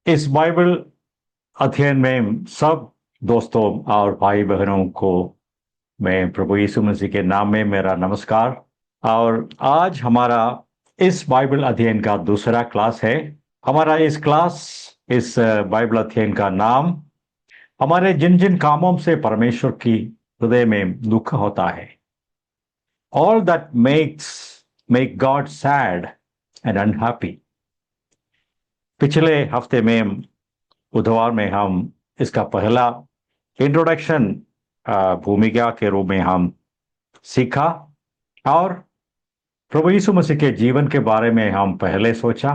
इस बाइबल अध्ययन में सब दोस्तों और भाई बहनों को मैं प्रभु यीशु मसीह के नाम में मेरा नमस्कार। और आज हमारा इस बाइबल अध्ययन का दूसरा क्लास है। हमारा इस बाइबल अध्ययन का नाम हमारे जिन जिन कामों से परमेश्वर की हृदय में दुख होता है, all that make God sad and unhappy. पिछले हफ्ते में बुधवार में हम इसका पहला इंट्रोडक्शन भूमिका के रूप में हम सीखा, और प्रभु यीशु मसीह के जीवन के बारे में हम पहले सोचा।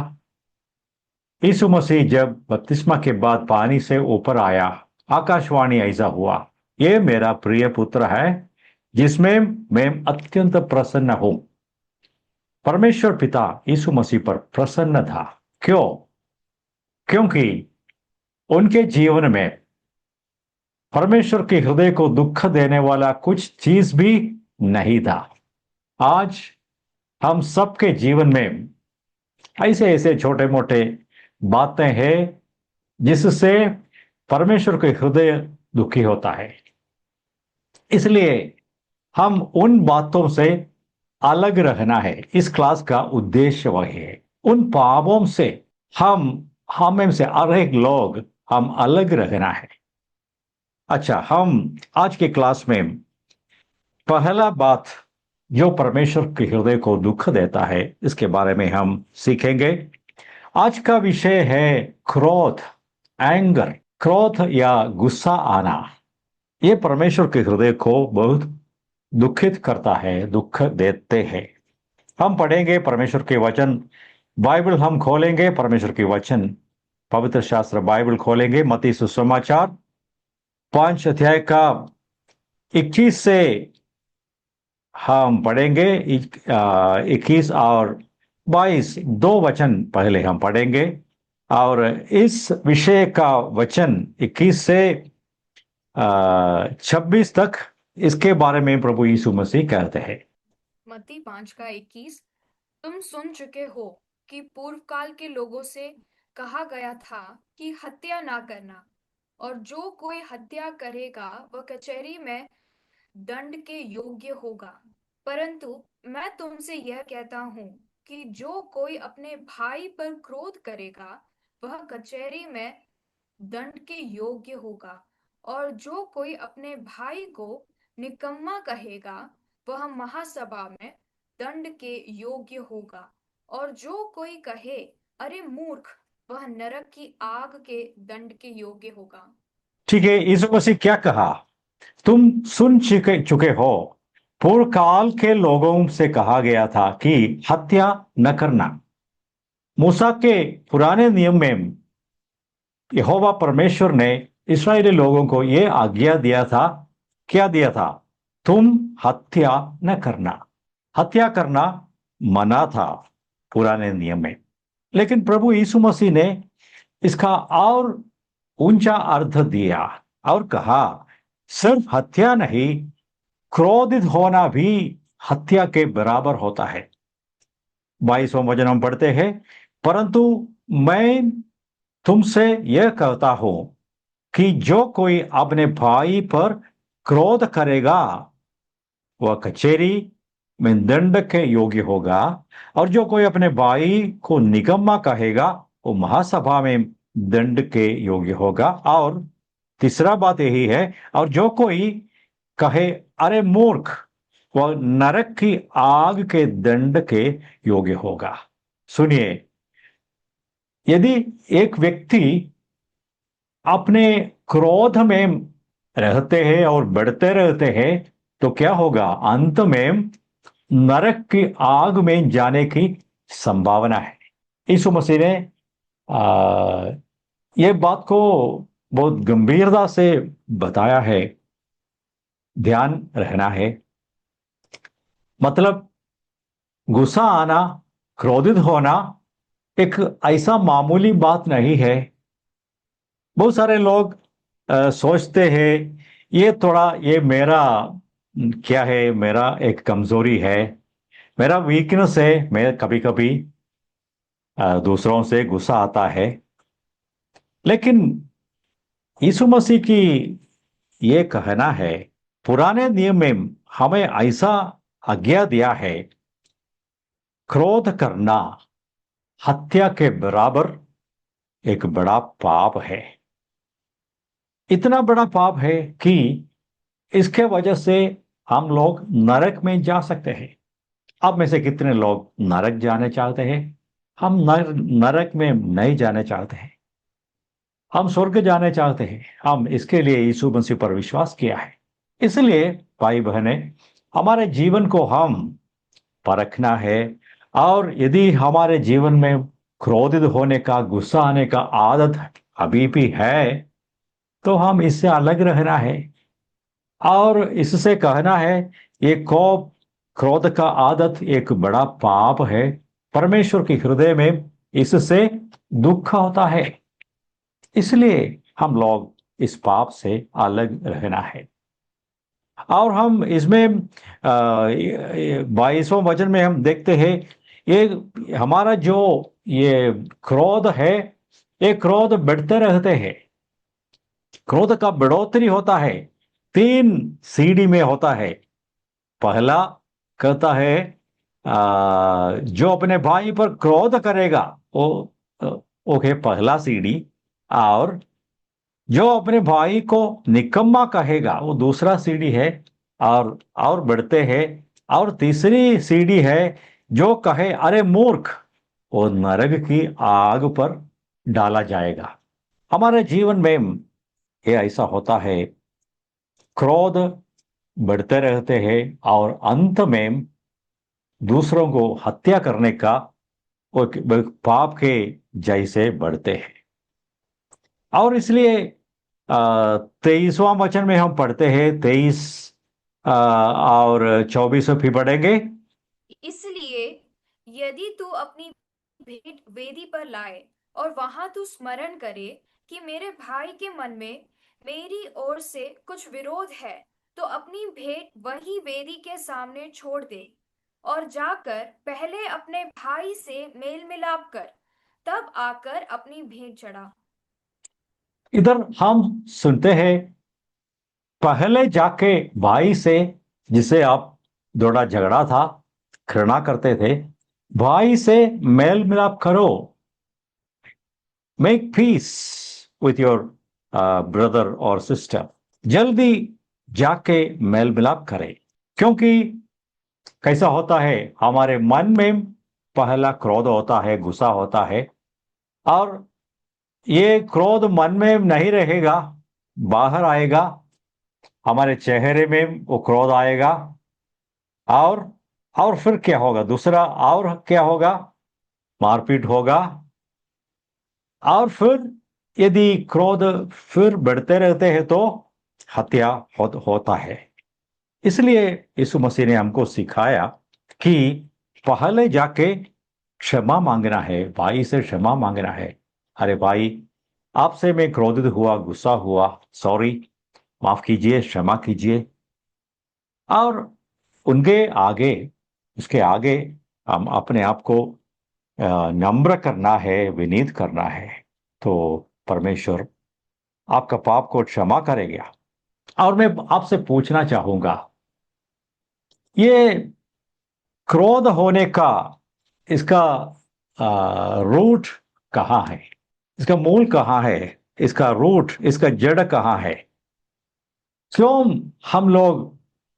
यीशु मसीह जब बपतिस्मा के बाद पानी से ऊपर आया, आकाशवाणी ऐसा हुआ, ये मेरा प्रिय पुत्र है जिसमें मैं अत्यंत प्रसन्न हूं। परमेश्वर पिता यीशु मसीह पर प्रसन्न था। क्यों? क्योंकि उनके जीवन में परमेश्वर के हृदय को दुख देने वाला कुछ चीज भी नहीं था। आज हम सबके जीवन में ऐसे ऐसे छोटे मोटे बातें हैं जिससे परमेश्वर के हृदय दुखी होता है। इसलिए हम उन बातों से अलग रहना है। इस क्लास का उद्देश्य वही है। उन पापों से हम में से हर एक लोग हम अलग रहना है। अच्छा, हम आज के क्लास में पहला बात जो परमेश्वर के हृदय को दुख देता है इसके बारे में हम सीखेंगे। आज का विषय है क्रोध, एंगर। क्रोध या गुस्सा आना, ये परमेश्वर के हृदय को बहुत दुखित करता है, दुख देते हैं। हम पढ़ेंगे परमेश्वर के वचन। बाइबल हम खोलेंगे, परमेश्वर के वचन, पवित्र शास्त्र बाइबल खोलेंगे। मत्ती सुसमाचार 5 अध्याय का 21 से हम पढ़ेंगे। 21 और 22 दो वचन पहले हम पढ़ेंगे, और इस विषय का वचन 21 से 26 तक, इसके बारे में प्रभु यीशु मसीह कहते हैं। मत्ती 5 का 21। तुम सुन चुके हो कि पूर्व काल के लोगों से कहा गया था कि हत्या ना करना, और जो कोई हत्या करेगा वह कचहरी में दंड के योग्य होगा। परंतु मैं तुमसे यह कहता हूँ कि जो कोई अपने भाई पर क्रोध करेगा वह कचहरी में दंड के योग्य होगा, और जो कोई अपने भाई को निकम्मा कहेगा वह महासभा में दंड के योग्य होगा, और जो कोई कहे अरे मूर्ख वह नरक की आग के दंड के योग्य होगा। ठीक है, यीशु मसीह क्या कहा? तुम सुन चुके हो, पूर्व काल के लोगों से कहा गया था कि हत्या न करना। मूसा के पुराने नियम में यहोवा परमेश्वर ने इस्राएली लोगों को यह आज्ञा दिया था। क्या दिया था? तुम हत्या न करना। हत्या करना मना था पुराने नियम में। लेकिन प्रभु यीशु मसीह ने इसका और ऊंचा अर्थ दिया और कहा, सिर्फ हत्या नहीं, क्रोधित होना भी हत्या के बराबर होता है। 22वां वचन हम पढ़ते हैं, परंतु मैं तुमसे यह कहता हूं कि जो कोई अपने भाई पर क्रोध करेगा वह कचहरी में दंड के योग्य होगा, और जो कोई अपने भाई को निकम्मा कहेगा वो महासभा में दंड के योग्य होगा। और तीसरा बात यही है, और जो कोई कहे अरे मूर्ख वह नरक की आग के दंड के योग्य होगा। सुनिए, यदि एक व्यक्ति अपने क्रोध में रहते हैं और बढ़ते रहते हैं तो क्या होगा? अंत में नरक की आग में जाने की संभावना है। यीशु मसीह ने ये बात को बहुत गंभीरता से बताया है। ध्यान रहना है। मतलब गुस्सा आना, क्रोधित होना एक ऐसा मामूली बात नहीं है। बहुत सारे लोग सोचते हैं ये मेरा क्या है, मेरा एक कमजोरी है, मेरा वीकनेस है। मैं कभी कभी दूसरों से गुस्सा आता है। लेकिन यीशु मसीह की ये कहना है, पुराने नियम में हमें ऐसा आज्ञा दिया है, क्रोध करना हत्या के बराबर एक बड़ा पाप है। इतना बड़ा पाप है कि इसके वजह से हम लोग नरक में जा सकते हैं। अब में से कितने लोग नरक जाने चाहते हैं? हम नरक में नहीं जाने चाहते हैं, हम स्वर्ग जाने चाहते हैं। हम इसके लिए यीशु मसीह पर विश्वास किया है। इसलिए भाई बहने, हमारे जीवन को हम परखना है, और यदि हमारे जीवन में क्रोधित होने का, गुस्सा आने का आदत अभी भी है, तो हम इससे अलग रहना है और इससे कहना है, ये कोप, क्रोध का आदत एक बड़ा पाप है। परमेश्वर के हृदय में इससे दुख होता है। इसलिए हम लोग इस पाप से अलग रहना है। और हम इसमें 22वें वचन में हम देखते हैं, ये हमारा जो ये क्रोध है, ये क्रोध बढ़ते रहते हैं। क्रोध का बढ़ोतरी होता है, 3 सीढ़ी में होता है। पहला कहता है, जो अपने भाई पर क्रोध करेगा वो ओके, पहला सीढ़ी। और जो अपने भाई को निकम्मा कहेगा वो दूसरा सीढ़ी है। और बढ़ते हैं, और तीसरी सीढ़ी है, जो कहे अरे मूर्ख, वो नरक की आग पर डाला जाएगा। हमारे जीवन में ये ऐसा होता है, क्रोध बढ़ते रहते हैं और अंत में दूसरों को हत्या करने का वो एक पाप के जैसे बढ़ते हैं। और इसलिए 23वां वचन में हम पढ़ते हैं, 23 और 24 भी पढ़ेंगे। इसलिए यदि तू अपनी भेंट वेदी पर लाए और वहां तू स्मरण करे कि मेरे भाई के मन में मेरी ओर से कुछ विरोध है, तो अपनी भेंट वही वेदी के सामने छोड़ दे और जाकर पहले अपने भाई से मेल मिलाप कर, तब आकर अपनी भेंट चढ़ा। इधर हम सुनते हैं, पहले जाके भाई से, जिसे आप थोड़ा झगड़ा था, घृणा करते थे, भाई से मेल मिलाप करो। Make peace with your brother और सिस्टर। जल्दी जाके मेल मिलाप करें। क्योंकि कैसा होता है, हमारे मन में पहला क्रोध होता है, गुस्सा होता है, और ये क्रोध मन में नहीं रहेगा, बाहर आएगा, हमारे चेहरे में वो क्रोध आएगा। और और फिर क्या होगा? दूसरा और क्या होगा? मारपीट होगा। और फिर यदि क्रोध फिर बढ़ते रहते हैं तो हत्या होता है। इसलिए यीशु मसीह ने हमको सिखाया कि पहले जाके क्षमा मांगना है, भाई से क्षमा मांगना है। अरे भाई, आपसे मैं क्रोधित हुआ, गुस्सा हुआ, सॉरी, माफ कीजिए, क्षमा कीजिए। और उनके आगे, उसके आगे हम अपने आप को नम्र करना है, विनीत करना है, तो परमेश्वर आपका पाप को क्षमा करेगा। और मैं आपसे पूछना चाहूंगा, ये क्रोध होने का, इसका रूट कहाँ है? इसका मूल कहाँ है? इसका रूट, इसका जड़ कहाँ है? क्यों हम लोग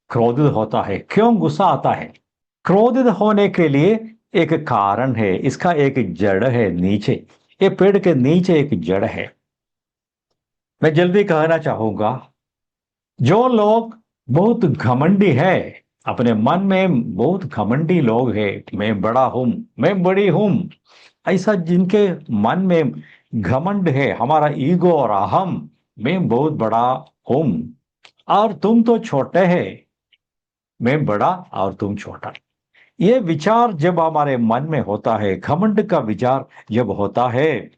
क्रोधित होता है? क्यों गुस्सा आता है? क्रोधित होने के लिए एक कारण है, इसका एक जड़ है नीचे। ये पेड़ के नीचे एक जड़ है। मैं जल्दी कहना चाहूंगा, जो लोग बहुत घमंडी है, अपने मन में बहुत घमंडी लोग हैं, मैं बड़ा हूं, मैं बड़ी हूं, ऐसा जिनके मन में घमंड है, हमारा ईगो और अहम, मैं बहुत बड़ा हूं और तुम तो छोटे हैं, मैं बड़ा और तुम छोटा, ये विचार जब हमारे मन में होता है, घमंड का विचार जब होता है,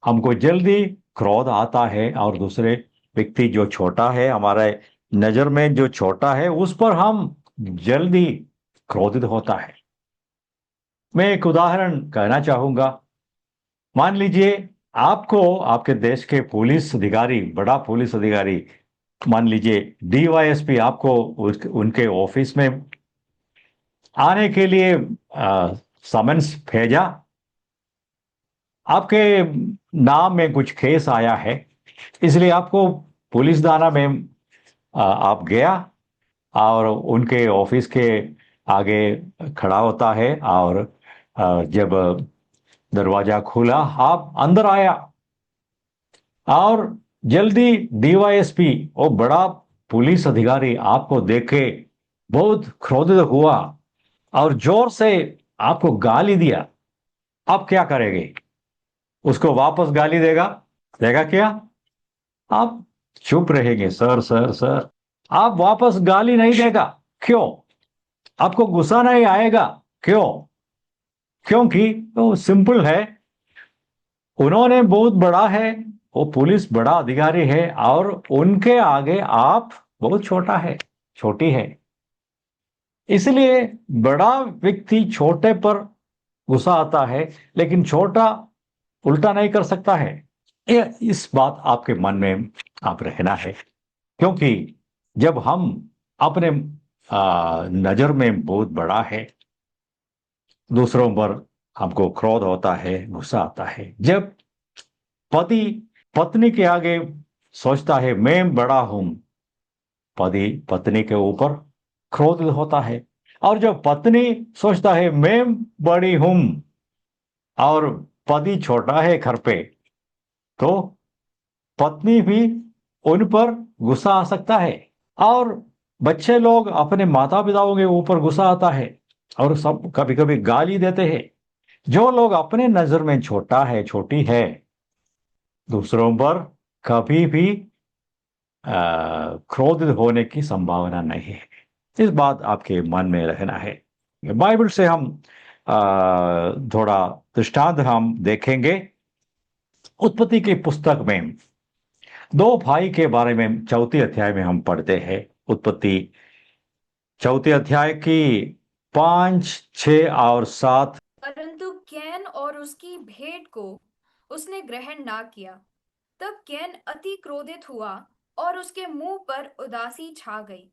हमको जल्दी क्रोध आता है। और दूसरे व्यक्ति जो छोटा है, हमारे नजर में जो छोटा है, उस पर हम जल्दी क्रोधित होता है। मैं एक उदाहरण कहना चाहूंगा। मान लीजिए आपको आपके देश के पुलिस अधिकारी, बड़ा पुलिस अधिकारी, मान लीजिए डीवाईएसपी, आपको उनके ऑफिस में आने के लिए समन्स भेजा। आपके नाम में कुछ केस आया है, इसलिए आपको पुलिस थाना में आप गया और उनके ऑफिस के आगे खड़ा होता है। और जब दरवाजा खुला, आप अंदर आया और जल्दी डीवाईएसपी और बड़ा पुलिस अधिकारी आपको देखे बहुत क्रोधित हुआ और जोर से आपको गाली दिया। आप क्या करेंगे? उसको वापस गाली देगा? देगा क्या? आप चुप रहेंगे? सर सर सर, आप वापस गाली नहीं देगा। क्यों? आपको गुस्सा नहीं आएगा? क्यों? क्योंकि वो सिंपल है, उन्होंने बहुत बड़ा है, वो पुलिस बड़ा अधिकारी है और उनके आगे आप बहुत छोटा है, छोटी है। इसलिए बड़ा व्यक्ति छोटे पर गुस्सा आता है, लेकिन छोटा उल्टा नहीं कर सकता है। ये इस बात आपके मन में आप रहना है, क्योंकि जब हम अपने नजर में बहुत बड़ा है, दूसरों पर हमको क्रोध होता है, गुस्सा आता है। जब पति पत्नी के आगे सोचता है मैं बड़ा हूं, पति पत्नी के ऊपर क्रोधित होता है। और जब पत्नी सोचता है मैं बड़ी हूं और पति छोटा है घर पे, तो पत्नी भी उन पर गुस्सा आ सकता है। और बच्चे लोग अपने माता पिताओं के ऊपर गुस्सा आता है और सब कभी कभी गाली देते हैं। जो लोग अपने नजर में छोटा है, छोटी है, दूसरों पर कभी भी क्रोधित होने की संभावना नहीं है। इस बात आपके मन में रहना है। बाइबल से हम थोड़ा दृष्टांत हम देखेंगे। उत्पत्ति की पुस्तक में दो भाई के बारे में चौथी अध्याय में हम पढ़ते हैं। उत्पत्ति चौथे अध्याय की 5, 6 और 7। परंतु कैन और उसकी भेंट को उसने ग्रहण ना किया। तब कैन अति क्रोधित हुआ और उसके मुंह पर उदासी छा गई।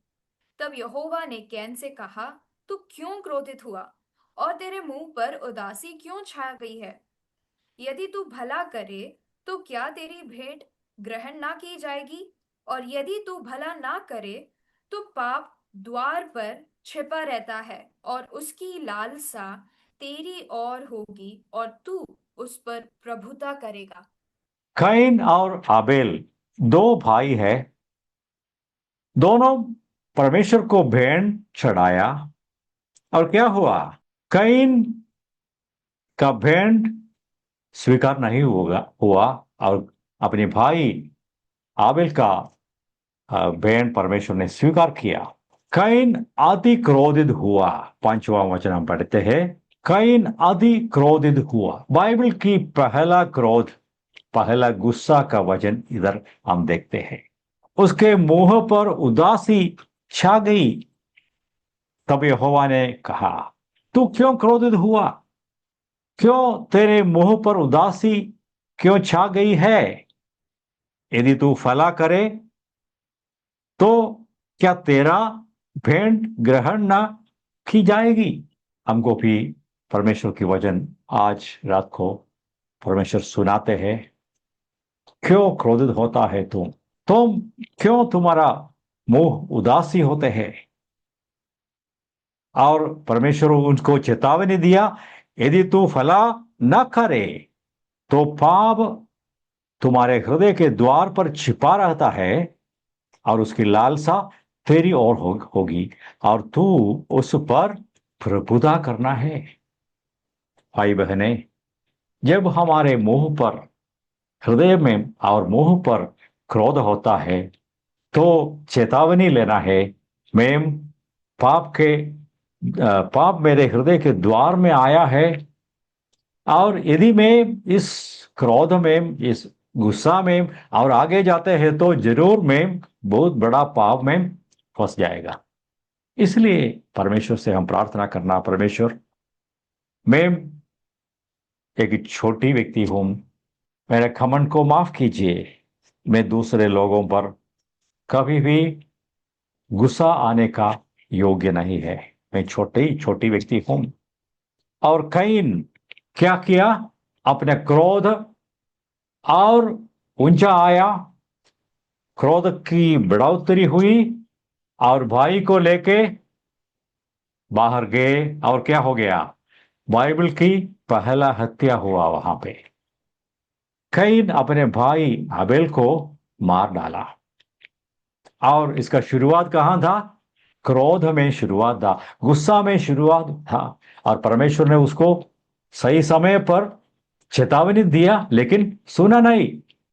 तब यहोवा ने कैन से कहा, तू क्यों क्रोधित हुआ और तेरे मुंह पर उदासी क्यों छा गई है? यदि तू भला करे तो क्या तेरी भेंट ग्रहण ना की जाएगी? और यदि तू भला ना करे तो पाप द्वार पर छिपा रहता है और उसकी लालसा तेरी ओर होगी और तू उस पर प्रभुता करेगा। कैन और आबेल दो भाई है, दोनों परमेश्वर को भेंट चढ़ाया। और क्या हुआ? कैन का भेंट स्वीकार नहीं हुआ और अपने भाई आबेल का भेंट परमेश्वर ने स्वीकार किया। कैन अति क्रोधित हुआ। 5वां वचन हम पढ़ते हैं। कैन अति क्रोधित हुआ। बाइबल की पहला क्रोध, पहला गुस्सा का वचन इधर हम देखते हैं। उसके मुंह पर उदासी छा गई। तब यहोवा ने कहा, तू क्यों क्रोधित हुआ? क्यों तेरे मुंह पर उदासी क्यों छा गई है? यदि तू फला करे तो क्या तेरा भेंट ग्रहण ना की जाएगी? हमको भी परमेश्वर की वचन आज रात को परमेश्वर सुनाते हैं। क्यों क्रोधित होता है तुम क्यों तुम्हारा मुंह उदासी होते हैं? और परमेश्वर उनको चेतावनी दिया, यदि तू फला न करे तो पाप तुम्हारे हृदय के द्वार पर छिपा रहता है और उसकी लालसा तेरी ओर होगी और तू उस पर प्रभुता करना है। भाई बहने, जब हमारे मुंह पर, हृदय में और मुंह पर क्रोध होता है, तो चेतावनी लेना है। मैं पाप के पाप मेरे हृदय के द्वार में आया है और यदि मैं इस क्रोध में, इस गुस्सा में और आगे जाते हैं तो जरूर मैं बहुत बड़ा पाप में फंस जाएगा। इसलिए परमेश्वर से हम प्रार्थना करना, परमेश्वर मैं एक छोटी व्यक्ति हूं, मेरे घमंड को माफ कीजिए। मैं दूसरे लोगों पर कभी भी गुस्सा आने का योग्य नहीं है। मैं छोटी छोटी व्यक्ति हूं। और कैन क्या किया? अपने क्रोध और ऊंचा आया, क्रोध की बढ़ोतरी हुई और भाई को लेके बाहर गए। और क्या हो गया? बाइबल की पहला हत्या हुआ वहां पे। कैन अपने भाई हाबिल को मार डाला। और इसका शुरुआत कहां था? क्रोध में शुरुआत था, गुस्सा में शुरुआत था। और परमेश्वर ने उसको सही समय पर चेतावनी दिया, लेकिन सुना नहीं।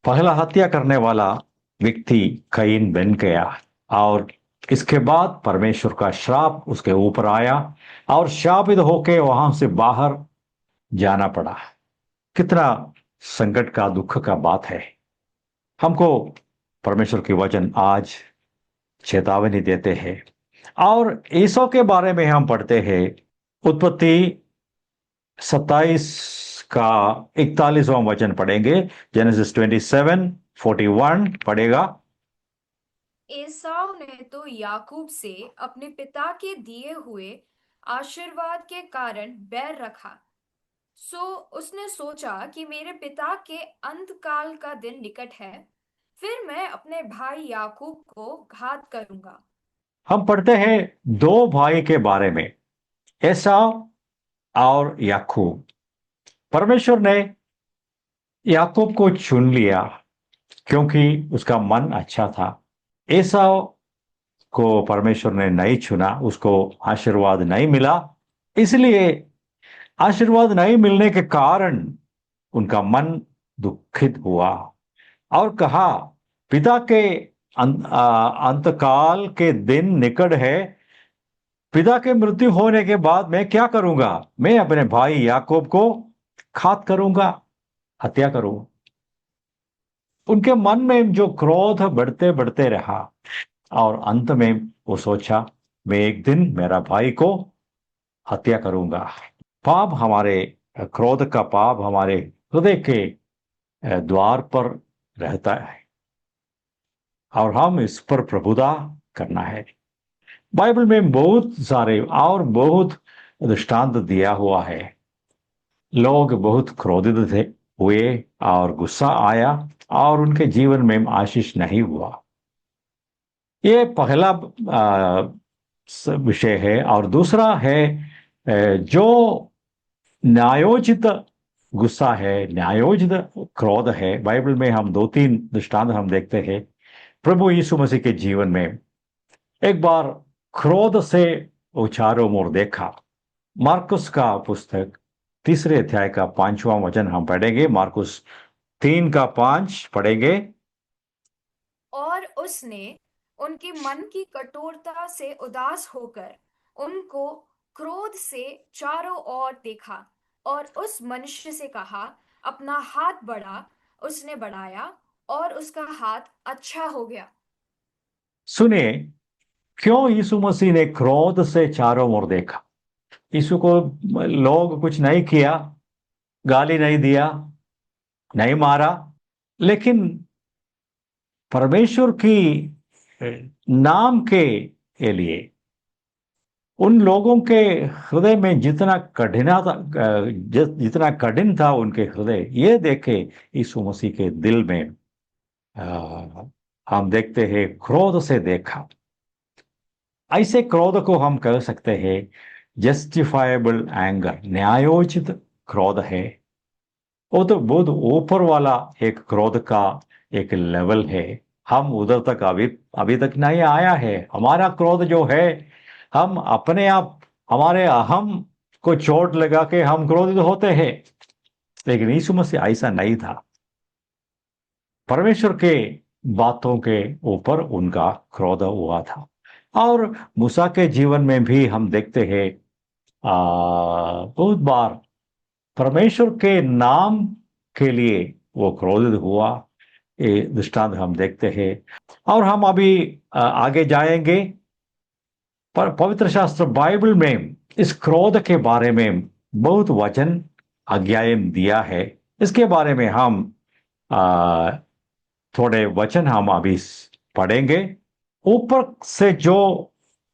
पहला हत्या करने वाला व्यक्ति कैन बन गया। और इसके बाद परमेश्वर का श्राप उसके ऊपर आया और शापित होके वहां से बाहर जाना पड़ा। कितना संकट का, दुख का बात है। हमको परमेश्वर की वचन आज चेतावनी देते हैं। और ईसो के बारे में हम पढ़ते हैं, उत्पत्ति 27 का 41वां वचन पढ़ेंगे। जेनेसिस 27:41 पढ़ेगा। एसाव ने तो याकूब से अपने पिता के दिए हुए आशीर्वाद के कारण बैर रखा। सो उसने सोचा कि मेरे पिता के अंतकाल का दिन निकट है, फिर मैं अपने भाई याकूब को घात करूंगा। हम पढ़ते हैं दो भाई के बारे में, एसाव और याकूब। परमेश्वर ने याकूब को चुन लिया क्योंकि उसका मन अच्छा था। एसाव को परमेश्वर ने नहीं चुना, उसको आशीर्वाद नहीं मिला। इसलिए आशीर्वाद नहीं मिलने के कारण उनका मन दुखित हुआ और कहा, पिता के अंतकाल के दिन निकट है। पिता के मृत्यु होने के बाद मैं क्या करूंगा? मैं अपने भाई याकूब को घात करूंगा, हत्या करूंगा। उनके मन में जो क्रोध बढ़ते बढ़ते रहा और अंत में वो सोचा, मैं एक दिन मेरा भाई को हत्या करूंगा। पाप हमारे, क्रोध का पाप हमारे हृदय के द्वार पर रहता है और हम इस पर प्रभुता करना है। बाइबल में बहुत सारे और बहुत दृष्टांत दिया हुआ है। लोग बहुत क्रोधित थे, हुए और गुस्सा आया और उनके जीवन में आशीष नहीं हुआ। ये पहला विषय है। और दूसरा है जो न्यायोचित गुस्सा है, न्यायोचित क्रोध है। बाइबल में हम दो तीन दृष्टांत हम देखते हैं। प्रभु यीशु मसीह के जीवन में एक बार क्रोध से वो चारों ओर देखा। मार्कुस का पुस्तक 3 अध्याय का 5वां वचन हम पढ़ेंगे। मार्कुस 3:5 पढ़ेंगे। और उसने उनके मन की कठोरता से उदास होकर उनको क्रोध से चारों ओर देखा और उस मनुष्य से कहा, अपना हाथ बढ़ा। उसने बढ़ाया और उसका हाथ अच्छा हो गया। सुनिए, क्यों यीशु मसीह ने क्रोध से चारों ओर देखा? यीशु को लोग कुछ नहीं किया, गाली नहीं दिया, नहीं मारा, लेकिन परमेश्वर की नाम के लिए उन लोगों के हृदय में जितना कठिनता, जितना कठिन था उनके हृदय, ये देखे यीशु मसीह के दिल में अ, हम देखते हैं क्रोध से देखा। ऐसे क्रोध को हम कह सकते हैं जस्टिफाइबल एंगर, न्यायोचित क्रोध है। वो तो बहुत ऊपर वाला एक क्रोध का एक लेवल है। हम उधर तक अभी अभी तक नहीं आया है। हमारा क्रोध जो है, हम अपने आप, हमारे अहम को चोट लगा के हम क्रोधित होते हैं। लेकिन यीशु मसीह ऐसा नहीं था। परमेश्वर के बातों के ऊपर उनका क्रोध हुआ था। और मूसा के जीवन में भी हम देखते हैं बहुत बार परमेश्वर के नाम के लिए वो क्रोधित हुआ। ये दृष्टांत हम देखते हैं। और हम अभी आगे जाएंगे। पर पवित्र शास्त्र बाइबल में इस क्रोध के बारे में बहुत वचन, अध्याय दिया है। इसके बारे में हम आ, थोड़े वचन हम अभी पढ़ेंगे। ऊपर से जो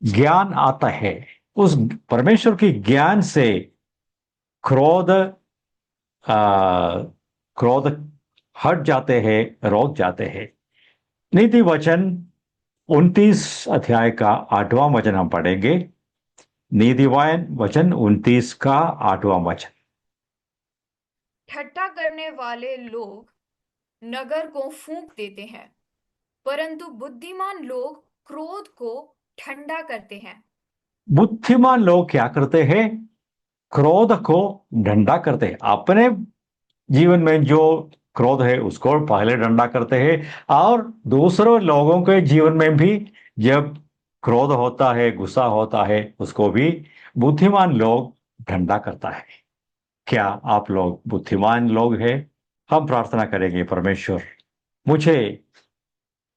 ज्ञान आता है, उस परमेश्वर की ज्ञान से क्रोध आ, क्रोध हट जाते हैं, रोक जाते हैं। नीति वचन 29 अध्याय का 8वां वचन हम पढ़ेंगे। नीतिवान वचन 29 का 8वां वचन। ठट्ठा करने वाले लोग नगर को फूंक देते हैं, परंतु बुद्धिमान लोग क्रोध को ठंडा करते हैं। बुद्धिमान लोग क्या करते हैं? क्रोध को डंडा करते हैं। अपने जीवन में जो क्रोध है उसको पहले डंडा करते हैं, और दूसरों लोगों के जीवन में भी जब क्रोध होता है, गुस्सा होता है, उसको भी बुद्धिमान लोग डंडा करता है। क्या आप लोग बुद्धिमान लोग हैं? हम प्रार्थना करेंगे, परमेश्वर मुझे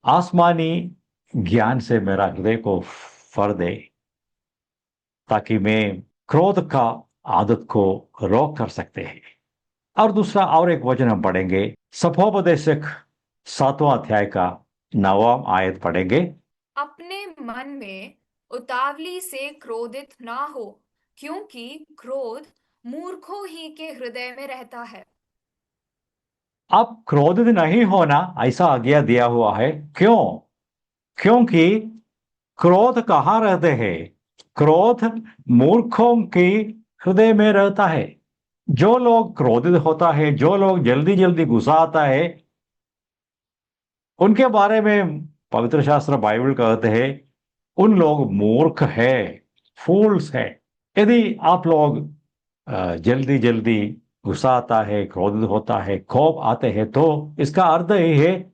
आसमानी ज्ञान से मेरा हृदय को फर दे, ताकि मैं क्रोध का आदत को रोक कर सकते हैं। और दूसरा और एक वचन हम पढ़ेंगे, सफोपदेशक 7वां अध्याय का 9वां आयत पढ़ेंगे। अपने मन में उतावली से क्रोधित ना हो, क्योंकि क्रोध मूर्खों ही के हृदय में रहता है। अब क्रोधित नहीं होना ऐसा आज्ञा दिया हुआ है। क्यों? क्योंकि क्रोध कहाँ रहते हैं? क्रोध मूर्खों के हृदय में रहता है। जो लोग क्रोधित होता है, जो लोग जल्दी जल्दी गुस्सा आता है, उनके बारे में पवित्र शास्त्र बाइबल कहते हैं उन लोग मूर्ख है, फूल्स है। यदि आप लोग जल्दी जल्दी गुस्सा आता है, क्रोधित होता है, खौफ आते हैं, तो इसका अर्थ यही है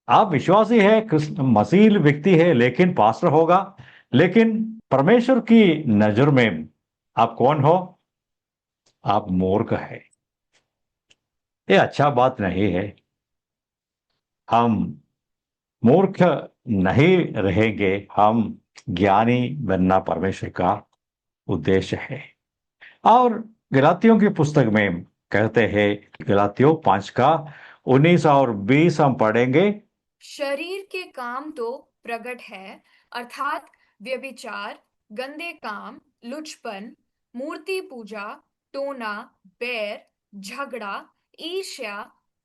आप विश्वासी है, कृष्ण मसीह व्यक्ति है, लेकिन पास्टर होगा, लेकिन परमेश्वर की नजर में आप कौन हो? आप मूर्ख है। ये अच्छा बात नहीं है। हम मूर्ख नहीं रहेंगे, हम ज्ञानी बनना परमेश्वर का उद्देश्य है। और गलातियों की पुस्तक में कहते हैं, गलातियों 5 का 19 और 20 हम पढ़ेंगे। शरीर के काम तो प्रकट है, अर्थात व्यभिचार, गंदे काम, लुचपन, मूर्ति पूजा, टोना, बैर, झगड़ा, ईर्ष्या,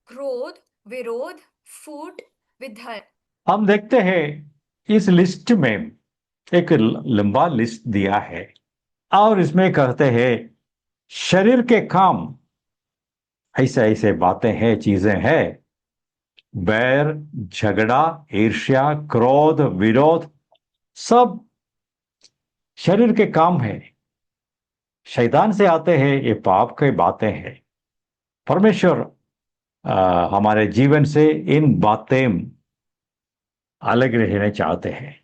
क्रोध, विरोध, फूट, विधर। हम देखते हैं इस लिस्ट में एक लंबा लिस्ट दिया है, और इसमें कहते हैं शरीर के काम, ऐसे ऐसे बातें हैं, चीजें हैं, बैर, झगड़ा, ईर्ष्या, क्रोध, विरोध, सब शरीर के काम है। शैतान से आते हैं, ये पाप की बातें हैं। परमेश्वर हमारे जीवन से इन बातें अलग रहने चाहते हैं।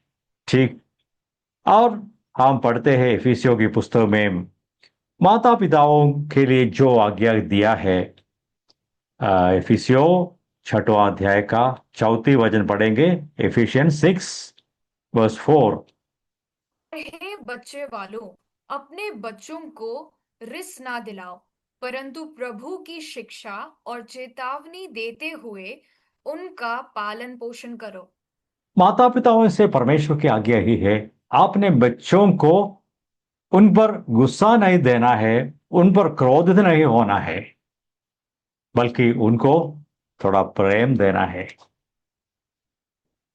ठीक। और हम पढ़ते हैं इफिसियों की पुस्तक में माता पिताओं के लिए जो आज्ञा दिया है। इफिसियो 6वां अध्याय का 34 वचन पढ़ेंगे। Efficiency 6 verse 4। हे बच्चे वालों, अपने बच्चों को रिस ना दिलाओ, परंतु प्रभु की शिक्षा और चेतावनी देते हुए उनका पालन पोषण करो। माता पिताओं से परमेश्वर की आज्ञा ही है, आपने बच्चों को उन पर गुस्सा नहीं देना है, उन पर क्रोधित नहीं होना है, बल्कि उनको थोड़ा प्रेम देना है।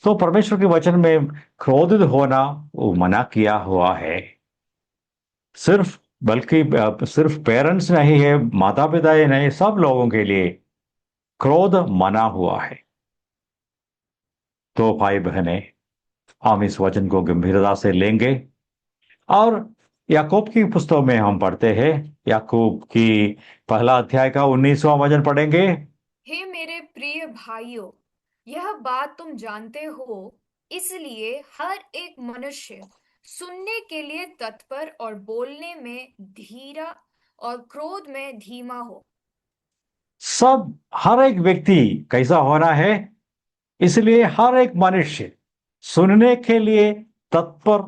तो परमेश्वर के वचन में क्रोधित होना वो मना किया हुआ है। सिर्फ बल्कि सिर्फ पेरेंट्स नहीं है, माता पिता ही नहीं, सब लोगों के लिए क्रोध मना हुआ है। तो भाई बहने, हम इस वचन को गंभीरता से लेंगे, और याकूब की पुस्तक में हम पढ़ते हैं, याकूब की पहला अध्याय का 19वां वचन पढ़ेंगे। हे मेरे प्रिय भाइयों, यह बात तुम जानते हो, इसलिए हर एक मनुष्य सुनने के लिए तत्पर और बोलने में धीरा और क्रोध में धीमा हो। सब हर एक व्यक्ति कैसा होना है? इसलिए हर एक मनुष्य सुनने के लिए तत्पर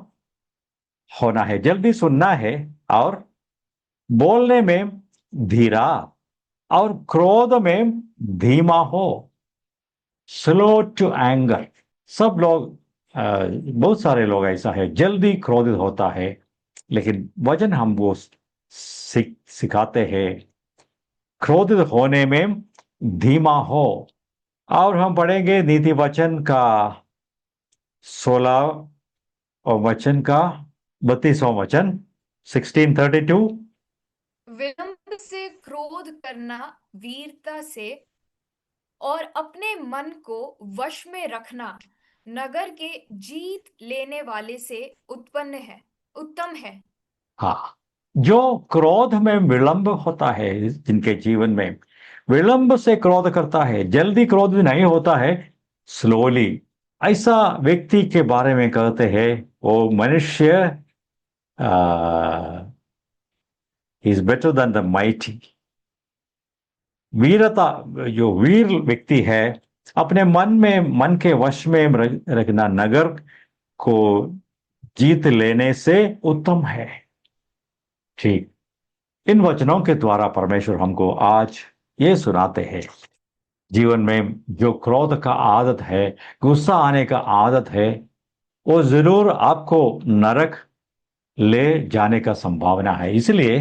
होना है, जल्दी सुनना है, और बोलने में धीरा। और क्रोध में धीमा हो, स्लो टू एंगर। सब लोग बहुत सारे लोग ऐसा है, जल्दी क्रोधित होता है, लेकिन वचन हम वो सिखाते हैं क्रोधित होने में धीमा हो। और हम पढ़ेंगे नीति वचन का 16 और वचन का 32वां वचन, 16:32। विलंब से क्रोध करना वीरता से, और अपने मन को वश में रखना नगर के जीत लेने वाले से उत्तम है। हाँ, जो क्रोध में विलंब होता है, जिनके जीवन में विलंब से क्रोध करता है, जल्दी क्रोध नहीं होता है, स्लोली, ऐसा व्यक्ति के बारे में कहते हैं वो मनुष्य is better than the mighty. वीरता, जो वीर व्यक्ति है, अपने मन के वश में रखना नगर को जीत लेने से उत्तम है। ठीक, इन वचनों के द्वारा परमेश्वर हमको आज ये सुनाते हैं, जीवन में जो क्रोध का आदत है, गुस्सा आने का आदत है, वो जरूर आपको नरक ले जाने का संभावना है। इसलिए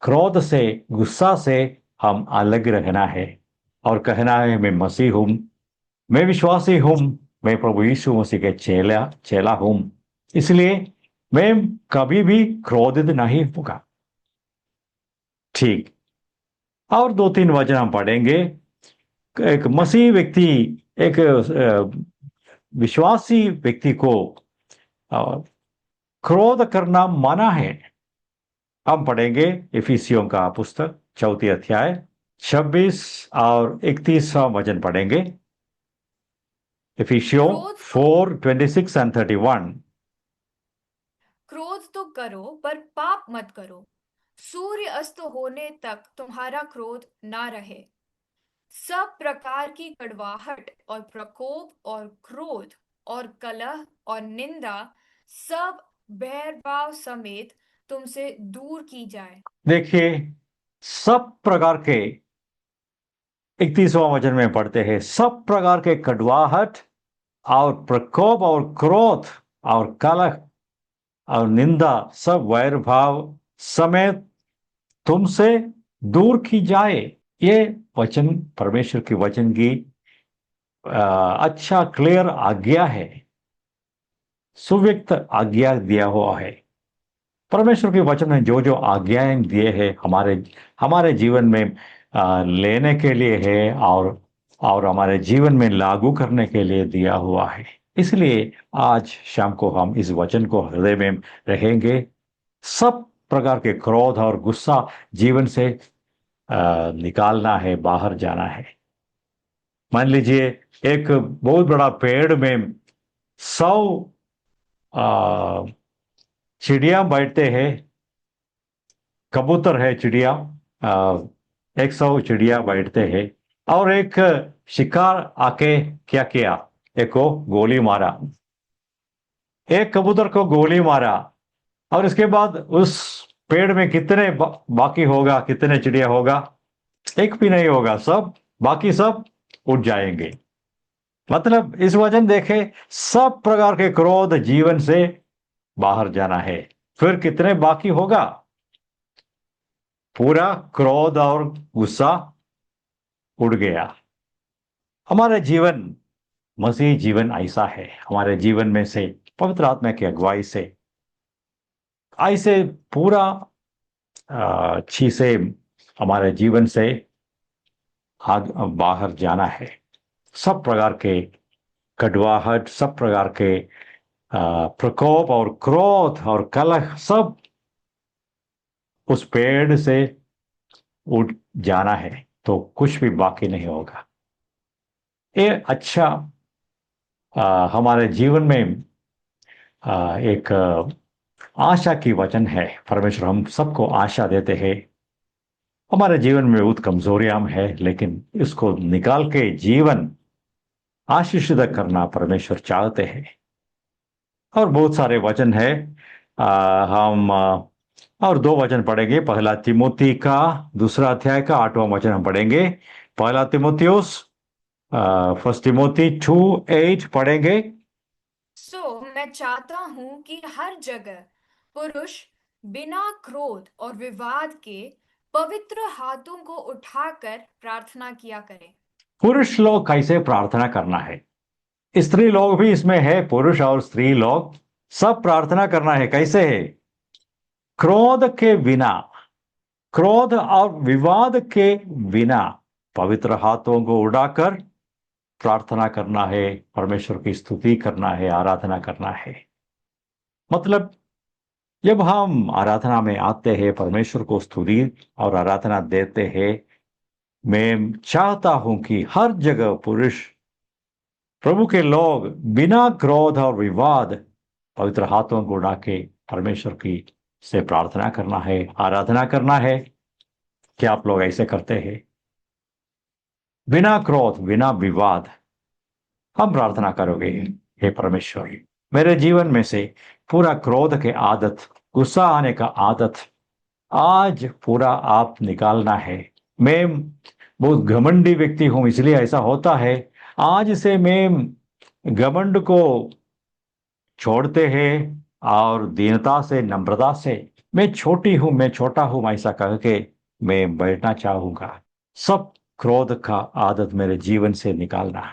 क्रोध से, गुस्सा से हम अलग रहना है और कहना है मैं मसीह हूं, मैं विश्वासी हूं, मैं प्रभु यीशु मसीह के चेला चेला हूं, इसलिए मैं कभी भी क्रोधित नहीं होगा। ठीक, और दो तीन वचन हम पढ़ेंगे। एक मसीह व्यक्ति, एक विश्वासी व्यक्ति को अ, क्रोध करना मना है। हम पढ़ेंगे इफिसियों का पुस्तक 4 अध्याय 26 और 31वां वचन पढ़ेंगे। इफिसियो क्रोध तो 4:26 and 31। क्रोध तो करो पर पाप मत करो। सूर्य अस्त होने तक तुम्हारा क्रोध ना रहे। सब प्रकार की कड़वाहट और प्रकोप और क्रोध और कलह और निंदा सब बैरभाव समेत तुमसे दूर की जाए। देखिए, सब प्रकार के, 31वां वचन में पढ़ते हैं, सब प्रकार के कड़वाहट और प्रकोप और क्रोध और कलह और निंदा सब वैर भाव समेत तुमसे दूर की जाए। ये वचन परमेश्वर की वचन की अच्छा क्लियर आज्ञा है, सुव्यक्त आज्ञा दिया हुआ है। परमेश्वर के वचन में जो जो आज्ञाएं दिए हैं हमारे हमारे जीवन में लेने के लिए है, और हमारे जीवन में लागू करने के लिए दिया हुआ है। इसलिए आज शाम को हम इस वचन को हृदय में रहेंगे। सब प्रकार के क्रोध और गुस्सा जीवन से निकालना है, बाहर जाना है। मान लीजिए एक बहुत बड़ा पेड़ में 100 चिड़िया बैठते हैं, कबूतर है चिड़िया, 100 चिड़िया बैठते हैं, और एक शिकार आके क्या किया, एक को गोली मारा, एक कबूतर को गोली मारा, और इसके बाद उस पेड़ में कितने बाकी होगा, कितने चिड़िया होगा? एक भी नहीं होगा, सब बाकी सब उड़ जाएंगे। मतलब इस वचन देखे, सब प्रकार के क्रोध जीवन से बाहर जाना है, फिर कितने बाकी होगा? पूरा क्रोध और गुस्सा उड़ गया। हमारा जीवन, मसीह जीवन ऐसा है, हमारे जीवन में से पवित्र आत्मा की अगुवाई से ऐसे पूरा अच्छी से हमारे जीवन से बाहर जाना है। सब प्रकार के कड़वाहट, सब प्रकार के प्रकोप और क्रोध और कलह सब उस पेड़ से उड़ जाना है, तो कुछ भी बाकी नहीं होगा। ये अच्छा हमारे जीवन में एक आशा की वचन है। परमेश्वर हम सबको आशा देते हैं। हमारे जीवन में बहुत कमजोरियां है, लेकिन इसको निकाल के जीवन आशीषित करना परमेश्वर चाहते हैं। और बहुत सारे वचन है, हम और दो वचन पढ़ेंगे। पहला तिमोथी का दूसरा अध्याय का 8वां वचन हम पढ़ेंगे। पहला तिमोथियुस, फर्स्ट तिमोथी 2:8 पढ़ेंगे। सो मैं चाहता हूं कि हर जगह पुरुष बिना क्रोध और विवाद के पवित्र हाथों को उठाकर प्रार्थना किया करें। पुरुष लोग कैसे प्रार्थना करना है? स्त्री लोग भी इसमें है, पुरुष और स्त्री लोग सब प्रार्थना करना है। कैसे है? क्रोध के बिना, क्रोध और विवाद के बिना पवित्र हाथों को उड़ाकर प्रार्थना करना है, परमेश्वर की स्तुति करना है, आराधना करना है। मतलब जब हम आराधना में आते हैं, परमेश्वर को स्तुति और आराधना देते हैं, मैं चाहता हूं कि हर जगह पुरुष, प्रभु के लोग बिना क्रोध और विवाद पवित्र हाथों को उड़ा के परमेश्वर की से प्रार्थना करना है, आराधना करना है। क्या आप लोग ऐसे करते हैं? बिना क्रोध, बिना विवाद हम प्रार्थना करोगे, हे परमेश्वर, मेरे जीवन में से पूरा क्रोध के आदत, गुस्सा आने का आदत आज पूरा आप निकालना है। मैं बहुत घमंडी व्यक्ति हूं, इसलिए ऐसा होता है। आज से मैं घमंड को छोड़ते हैं और दीनता से, नम्रता से, मैं छोटी हूं, मैं छोटा हूं, ऐसा कह के मैं बैठना चाहूंगा। सब क्रोध का आदत मेरे जीवन से निकालना।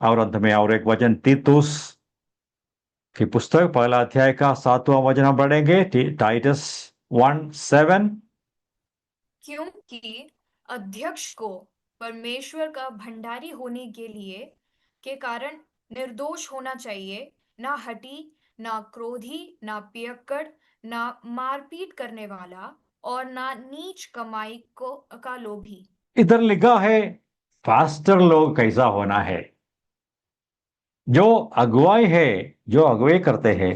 और अंत में और एक वचन, तीतुस की पुस्तक पहला अध्याय का 7वां वचन हम पढ़ेंगे। टाइटस 1:7। क्योंकि अध्यक्ष को परमेश्वर का भंडारी होने के कारण निर्दोष होना चाहिए, ना हठी, ना क्रोधी, ना पियक्कड़, ना मारपीट करने वाला, और ना नीच कमाई को का लोभी। इधर लिखा है पास्टर लोग कैसा होना है। जो अगुवाई है, जो अगुवाई करते हैं,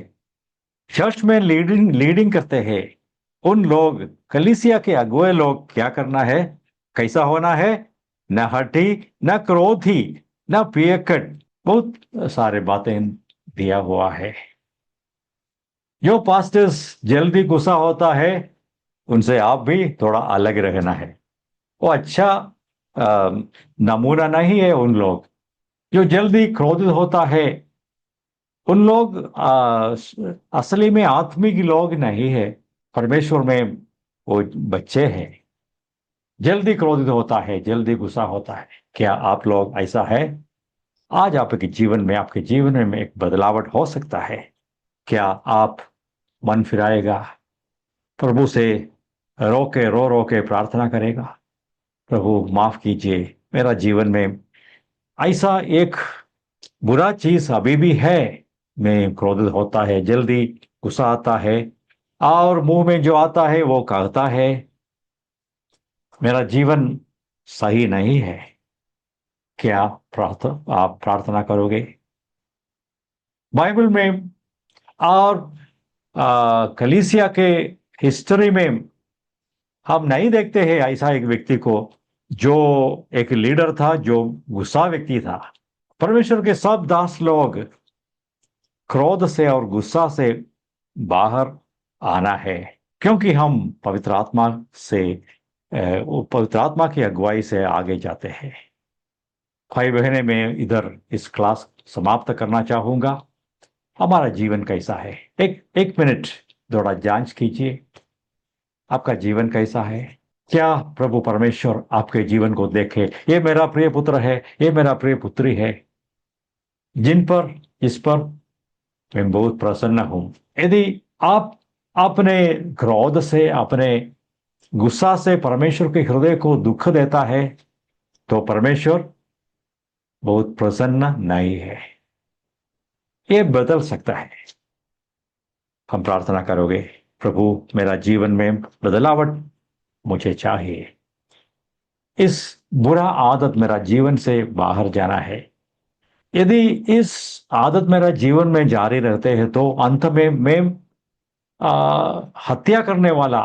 चर्च में लीडिंग लीडिंग करते हैं, उन लोग, कलीसिया के अगुए लोग क्या करना है, कैसा होना है? न हठी, न क्रोधी, न पियक्कड़, बहुत सारे बातें दिया हुआ है। जो पास्टर्स जल्दी गुस्सा होता है, उनसे आप भी थोड़ा अलग रहना है। वो अच्छा अ, नमूना नहीं है। उन लोग जो जल्दी क्रोधित होता है, उन लोग असली में आत्मिक लोग नहीं है, परमेश्वर में वो बच्चे हैं। जल्दी क्रोधित होता है, जल्दी गुस्सा होता है। क्या आप लोग ऐसा है? आज आपके जीवन में, आपके जीवन में एक बदलावट हो सकता है। क्या आप मन फिराएगा, प्रभु से रो के प्रार्थना करेगा, प्रभु माफ कीजिए, मेरा जीवन में ऐसा एक बुरा चीज अभी भी है, मैं क्रोधित होता है, जल्दी गुस्सा आता है, और मुंह में जो आता है वो कहता है, मेरा जीवन सही नहीं है। क्या आप प्रार्थना करोगे? बाइबल में और कलीसिया के हिस्ट्री में हम नहीं देखते हैं ऐसा एक व्यक्ति को जो एक लीडर था, जो गुस्सा व्यक्ति था। परमेश्वर के सब दास लोग क्रोध से और गुस्सा से बाहर आना है, क्योंकि हम पवित्र आत्मा से, वो पवित्र आत्मा की अगुवाई से आगे जाते हैं। भाई बहने, मैं इधर इस क्लास समाप्त करना चाहूंगा। हमारा जीवन कैसा है? एक एक मिनट थोड़ा जांच कीजिए, आपका जीवन कैसा है? क्या प्रभु परमेश्वर आपके जीवन को देखे, ये मेरा प्रिय पुत्र है, ये मेरा प्रिय पुत्री है, जिन पर, इस पर मैं बहुत प्रसन्न हूं। यदि आप अपने क्रोध से, अपने गुस्सा से परमेश्वर के हृदय को दुख देता है, तो परमेश्वर बहुत प्रसन्न नहीं है। ये बदल सकता है। हम प्रार्थना करोगे, प्रभु मेरा जीवन में बदलावट मुझे चाहिए, इस बुरा आदत मेरा जीवन से बाहर जाना है। यदि इस आदत मेरा जीवन में जारी रहते हैं, तो अंत में मैं हत्या करने वाला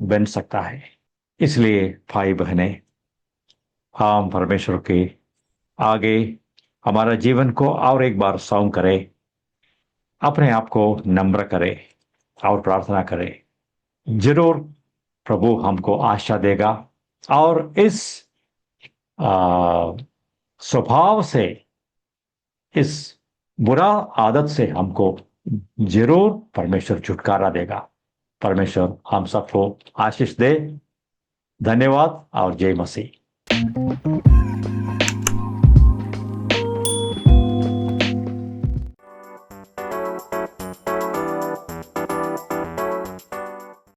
बन सकता है। इसलिए भाई बहने, हम परमेश्वर के आगे हमारा जीवन को और एक बार सौंप करें, अपने आप को नम्र करें, और प्रार्थना करें। जरूर प्रभु हमको आशा देगा और इस आ, स्वभाव से, इस बुरा आदत से हमको जरूर परमेश्वर छुटकारा देगा। परमेश्वर हम सबको आशीष दे। धन्यवाद और जय मसीह।